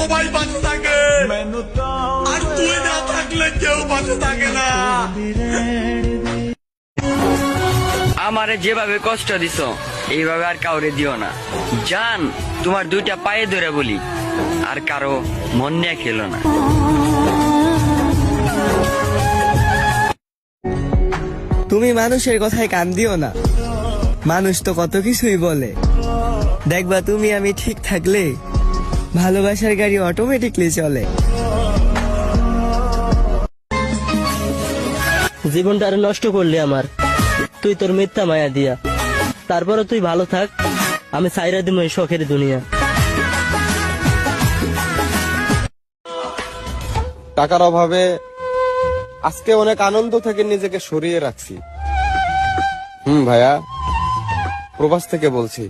সবাই পাশে থাকে, আর তুই না থাকলে কেউ পাশে থাকে না। আমারে যেভাবে কষ্ট দিছ এইভাবে আর কাউরে দিও না জান। তোমার দুইটা পায়ে ধরে বলি, আর কারো মন নিয়ে খেলো না। তুমি মানুষের কথায় কান দিও না, মানুষ তো কত কিছুই বলে। দেখবা তুমি আমি ঠিক থাকলে ভালোবাসার গাড়ি অটোমেটিকলি চলে। জীবনটা আরো নষ্ট করলি আমার, তুই তোর মিথ্যা মায়া দিয়া। তারপরে তুই ভালো থাক, আমি সাইরা দিব এই শখের দুনিয়া। টাকার অভাবে আজকে অনেক আনন্দ থেকে নিজেকে সরিয়ে রাখছি। ভাইয়া, প্রবাস থেকে বলছি।